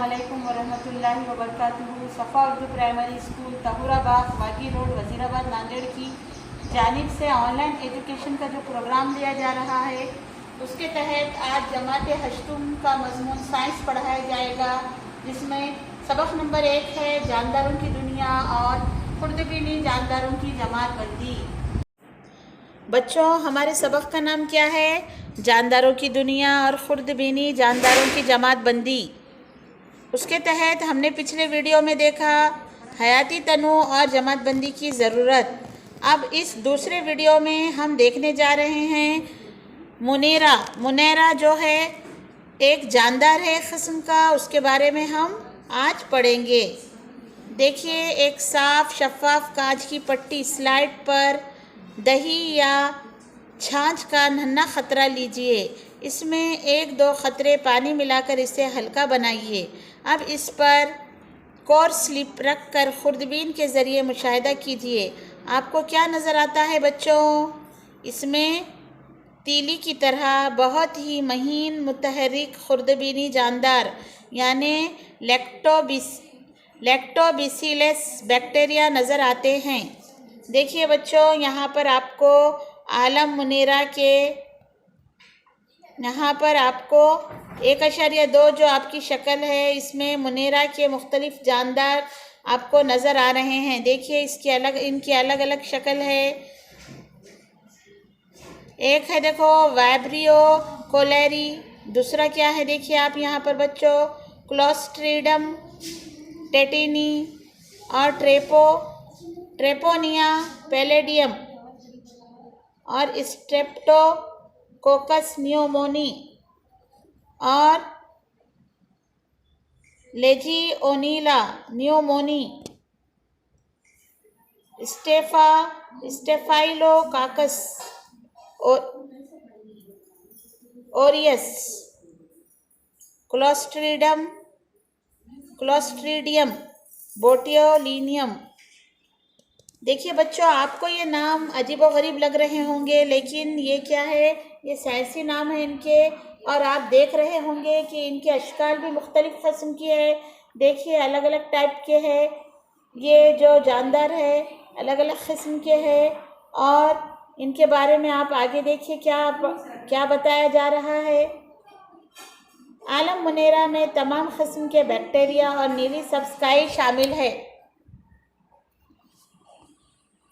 अस्सलामुअलैकुम वरहमतुल्लाहि वबरकातुहू। सफ़ा Urdu primary school तहुराबाद वागी road Wazirabad Nanded की जानिब से ऑनलाइन एजुकेशन का जो प्रोग्राम दिया जा रहा है उसके तहत आज जमात हश्तुम का मजमून साइंस पढ़ाया जाएगा, जिसमें सबक नंबर 1 है जानदारों की दुनिया और खुर्दबीनी जानदारों की जमात बंदी। बच्चों, हमारे सबक का नाम क्या है? जानदारों की दुनिया और खुर्दबीनी जानदारों की जमात बंदी। उसके तहत हमने पिछले वीडियो में देखा हयाती तनों और जमात बंदी की ज़रूरत। अब इस दूसरे वीडियो में हम देखने जा रहे हैं मुनेरा जो है एक जानदार है किस्म का, उसके बारे में हम आज पढ़ेंगे। देखिए, एक साफ शफाफ कांच की पट्टी स्लाइड पर दही या छाछ का नन्हा खतरा लीजिए। इसमें 1-2 खतरे पानी मिलाकर इसे हल्का बनाइए। अब इस पर कोर्स स्लिप रख कर खुर्दबीन के ज़रिए मुशाहिदा कीजिए। आपको क्या नज़र आता है बच्चों? इसमें तीली की तरह बहुत ही महीन मुतहरिक खुर्दबीनी जानदार यानी लैक्टोबैसिलस बैक्टीरिया नज़र आते हैं। देखिए बच्चों, यहाँ पर आपको आलम मुनेरा के यहाँ पर आपको 1.2 जो आपकी शक्ल है, इसमें मुनेरा के मुख्तलिफ जानदार आपको नज़र आ रहे हैं। देखिए, इनकी अलग अलग शक्ल है। एक है देखो वाइब्रियो कोलेरी, दूसरा क्या है देखिए आप यहाँ पर बच्चों क्लोस्ट्रीडम टेटिनी और ट्रेपोनिया पैलेडियम और स्ट्रेप्टोकोकस न्यूमोनी और लेजिओनीला न्यूमोनी, स्टेफाइलोकाकस ओरियस, क्लोस्ट्रीडियम बोटियोलिनियम। देखिए बच्चों, आपको ये नाम अजीबोगरीब लग रहे होंगे, लेकिन ये क्या है? ये साइंसी नाम है इनके। और आप देख रहे होंगे कि इनके अशकाल भी मुख्तलिफ किस्म की है। देखिए, अलग अलग टाइप के हैं। ये जो जानदार है अलग अलग किस्म के हैं और इनके बारे में आप आगे देखिए क्या बताया जा रहा है। आलम मुनेरा में तमाम किस्म के बैक्टीरिया और नीली सब्सकाई शामिल है।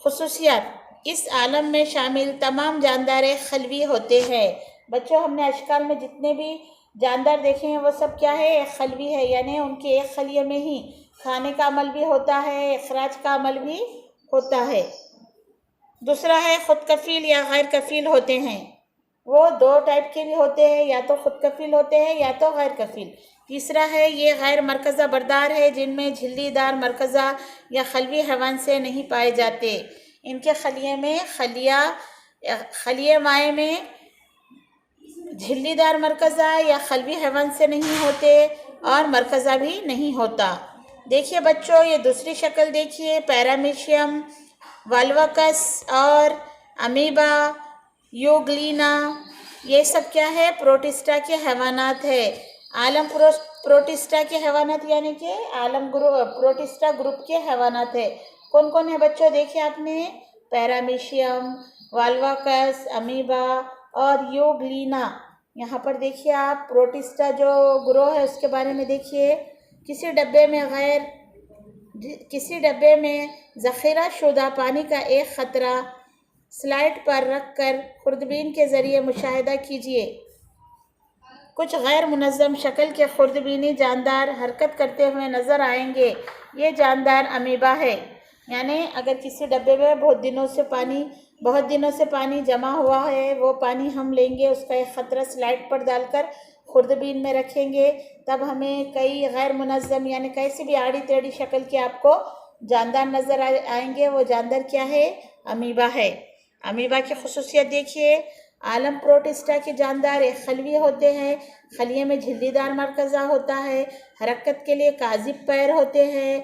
खुसूसियात: इस आलम में शामिल तमाम जानदार खलवी होते हैं। बच्चों, हमने अशकाल में जितने भी जानदार देखे हैं वो सब क्या है? एक खलवी है, यानी उनके एक खलिए में ही खाने का अमल भी होता है, इखराज का अमल भी होता है। दूसरा है खुद कफील या गैर कफील होते हैं। वो 2 टाइप के भी होते हैं, या तो खुद कफील होते हैं या तो गैर कफील। तीसरा है ये गैर मरकज़ा बरदार है, जिनमें झिल्लीदार मरकज़ा या खलवी हैवान से नहीं पाए जाते। इनके खलिए माए में झिल्लीदार मरकज़ा या खलवी हैवान से नहीं होते और मरकज़ा भी नहीं होता। देखिए बच्चों, ये दूसरी शक्ल देखिए, पैरामीशियम, वाल्वकस और अमीबा, यूग्लिना, ये सब क्या है? प्रोटिस्टा के हैवानात है। आलम प्रोटिस्टा के हैवानात यानी कि प्रोटिस्टा ग्रुप के हैवानात है। कौन कौन है बच्चों? देखिए आपने पैरामीशियम, वाल्वकस, अमीबा और यूग्लिना। यहाँ पर देखिए आप प्रोटिस्टा जो ग्रोह है उसके बारे में देखिए। किसी डब्बे में ज़ख़ीरा शुदा पानी का एक ख़तरा स्लाइड पर रखकर खुर्दबीन के ज़रिए मुशाहिदा कीजिए। कुछ गैर मुनज़्ज़म शक्ल के खुर्दबीनी जानदार हरकत करते हुए नज़र आएंगे। ये जानदार अमीबा है, यानी अगर किसी डब्बे में बहुत दिनों से पानी जमा हुआ है, वो पानी हम लेंगे, उसका एक ख़तरा स्लाइड पर डालकर खुर्दबीन में रखेंगे, तब हमें कई गैर मुनज़्ज़म यानी कैसी भी आड़ी टेढ़ी शक्ल के आपको जानदार नज़र आएंगे। वो जानदार क्या है? अमीबा है। अमीबा की खुसूसियत देखिए। आलम प्रोटिस्टा के जानदार एक खलवी होते हैं। खलिए में झिल्लीदार मरकज़ा होता है। हरकत के लिए काजिब पैर होते हैं।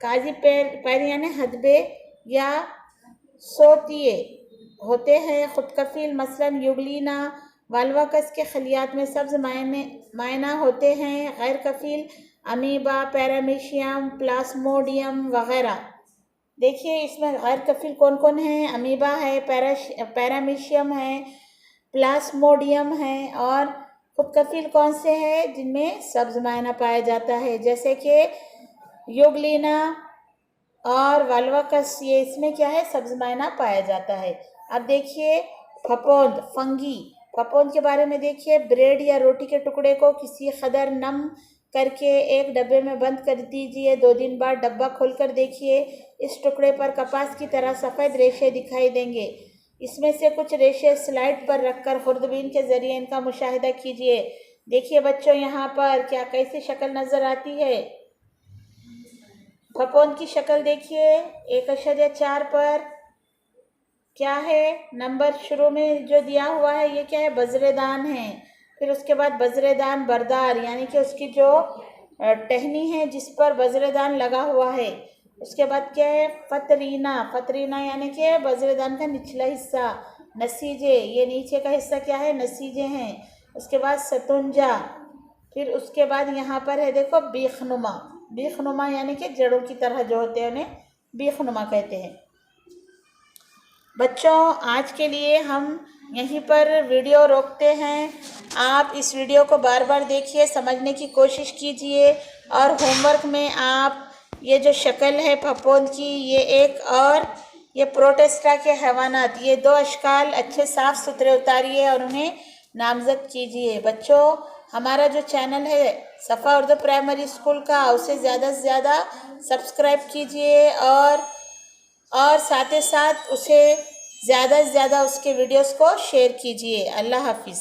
काजिब पैर यानी हदबे या सोतिए होते हैं। खुद कफील मसलन यूग्लिना वाल्वाकस के खलियात में सब्ज मायना होते हैं, गैर कफील अमीबा, पैरामीशियम, प्लाज्मोडियम वगैरह। देखिए इसमें गैर कफील कौन कौन है, अमीबा है, पैरामीशियम है, प्लाज्मोडियम है, और खुद कफील कौन से हैं जिनमें सब्ज मायना पाया जाता है, जैसे कि यूग्लिना और वाल्वाकस, ये इसमें क्या है, सब्ज मायना पाया जाता है। अब देखिए फफूंद, फफूंद के बारे में देखिए, ब्रेड या रोटी के टुकड़े को किसी कदर नम करके एक डब्बे में बंद कर दीजिए। 2 दिन बाद डब्बा खोलकर देखिए, इस टुकड़े पर कपास की तरह सफ़ेद रेशे दिखाई देंगे। इसमें से कुछ रेशे स्लाइड पर रखकर खुर्दबीन के ज़रिए इनका मुशाहिदा कीजिए। देखिए बच्चों यहाँ पर क्या कैसी शक्ल नज़र आती है। फफूंद की शक्ल देखिए, 1.4 पर क्या है, नंबर शुरू में जो दिया हुआ है ये क्या है, बजरेदान है। फिर उसके बाद बजरेदान बरदार, यानी कि उसकी जो टहनी है जिस पर बजरेदान लगा हुआ है। उसके बाद क्या है, फतरीना यानी कि बजरेदान का निचला हिस्सा। नसीजे, ये नीचे का हिस्सा क्या है, नसीजे हैं। उसके बाद सतुंजा, फिर उसके बाद यहाँ पर है देखो बीखनुमा यानी कि जड़ों की तरह जो होते हैं उन्हें बीखनुमा कहते हैं। बच्चों आज के लिए हम यहीं पर वीडियो रोकते हैं। आप इस वीडियो को बार बार देखिए, समझने की कोशिश कीजिए, और होमवर्क में आप ये जो शक्ल है फफूंद की, ये एक, और ये प्रोटेस्टा के हैवानात, ये 2 अशकाल अच्छे साफ़ सुथरे उतारिए और उन्हें नामज़द कीजिए। बच्चों हमारा जो चैनल है सफ़ा उर्दू प्राइमरी स्कूल का, उसे ज़्यादा से ज़्यादा सब्सक्राइब कीजिए, और साथ ही साथ उसे ज़्यादा से ज़्यादा उसके वीडियोस को शेयर कीजिए। अल्लाह हाफिज़।